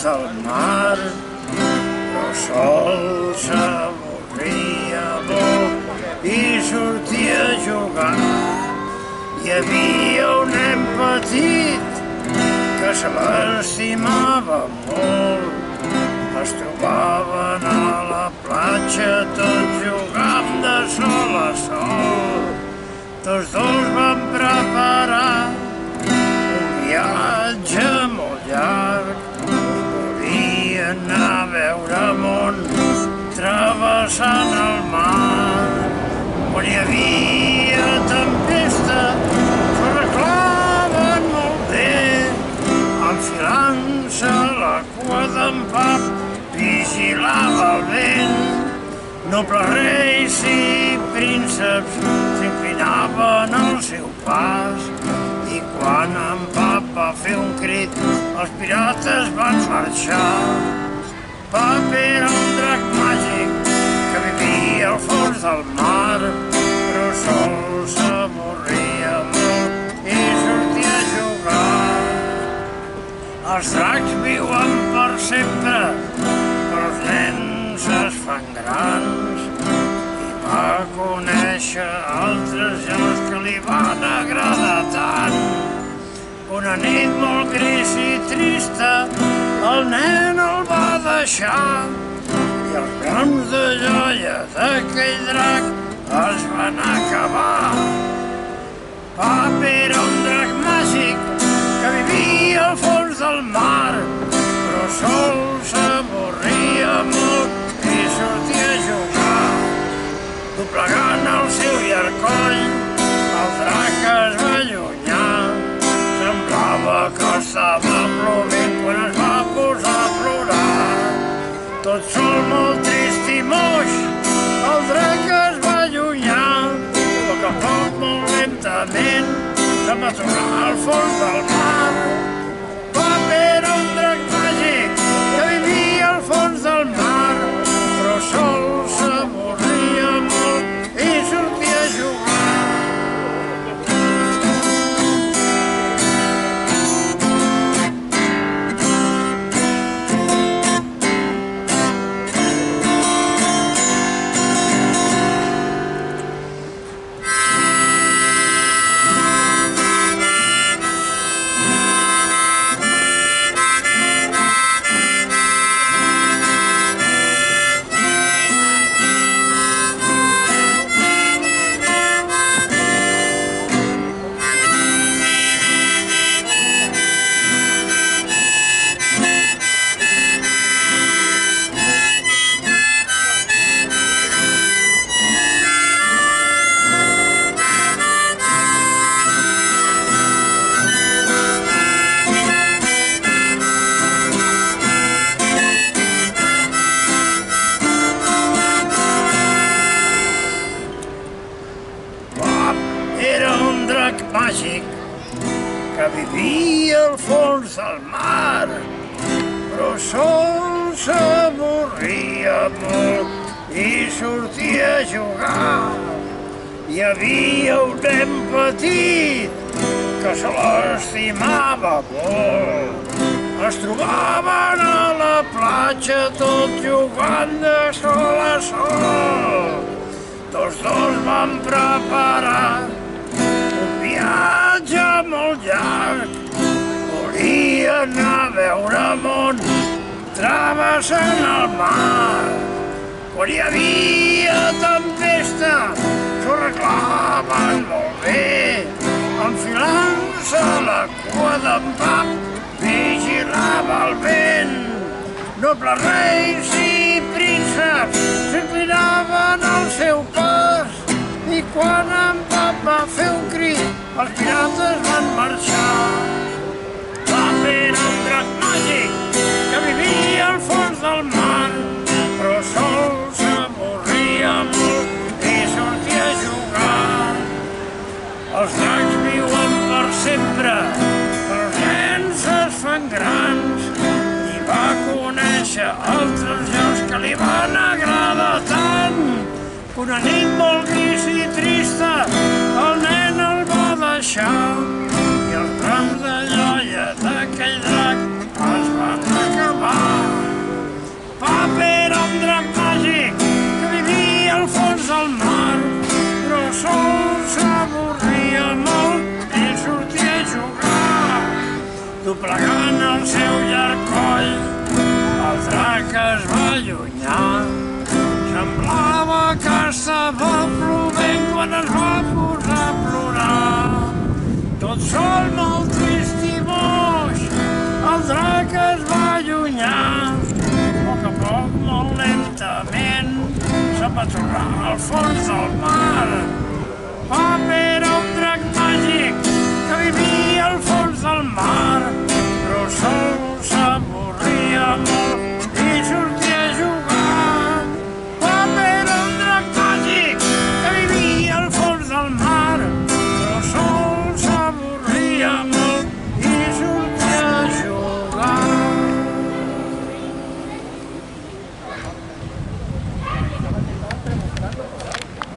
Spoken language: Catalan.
del mar, però sol s'avorria molt i sortia a jugar. Hi havia un nen petit que se l'estimava molt. Es trobaven a la platja tots jugant de sol a sol. Tots dos van preparar un viatge molt llarg. Volien anar a veure món travessant el mar. On hi havia tempesta s'ho arreglaven molt bé, enfilant-se la cua d'en Pap vigilava el vent. Nobles reis i prínceps s'inclinaven al seu pas i quan en Pap va fer un crit els pirates van marxar. Pap era un drac màgic que vivia al fons del mar, però sol s'avorria molt i sortia a jugar. Els dracs viuen per sempre, però els nens es fan grans i va conèixer altres gens que li van agradar tant. Una nit molt gris i trista el nen el va deixar i els grams de joia d'aquell drac es van acabar. Pap era un drac màgic que vivia al fons del mar, però sol s'avorria molt i sortia a jugar. Doblegant el seu llarg coll, el drac es va allunyar. Semblava que estava plovent quan es va posar a plorar. Tot sol, molt trist i moix, el drac es va allunyar. A poc a poc, molt lentament, se'n va tornar al fons del mar. Pap era un drac màgic que vivia al fons del mar, però sol s'avorria molt i sortia a jugar. Màgic que vivia al fons del mar, però sol s'avorria molt i sortia a jugar. Hi havia un nen petit que se l'estimava molt. Es trobaven a la platja tot jugant de sol a sol. Tots dos van preparar viatge molt llarg. Volien anar a veure món travessant el mar. Quan hi havia tempesta s'ho arreglaven molt bé, enfilant-se la cua d'en Pap vigilava el vent. Nobles reis i prínceps s'inclinaven al seu pas i quan en Pap va fer un crit, els pirates van marxar. Pap era un drac màgic que vivia al fons del mar, però sol s'avorria molt i sortia a jugar. Els dracs viuen per sempre, però els nens es fan grans i va conèixer altres gens que li van agradar tant. Una nit molt gris i trista el nen el va deixar i els grams de joia d'aquell drac es van acabar. doblegant el seu llarg coll, el drac es va allunyar. Semblava que estava plovent quan es va posar a plorar. Tot sol, molt trist i boix, el drac es va allunyar. A poc, molt lentament, se'n va tornar al fons del mar. Pap era un drac màgic que vivia al fons del mar, però sol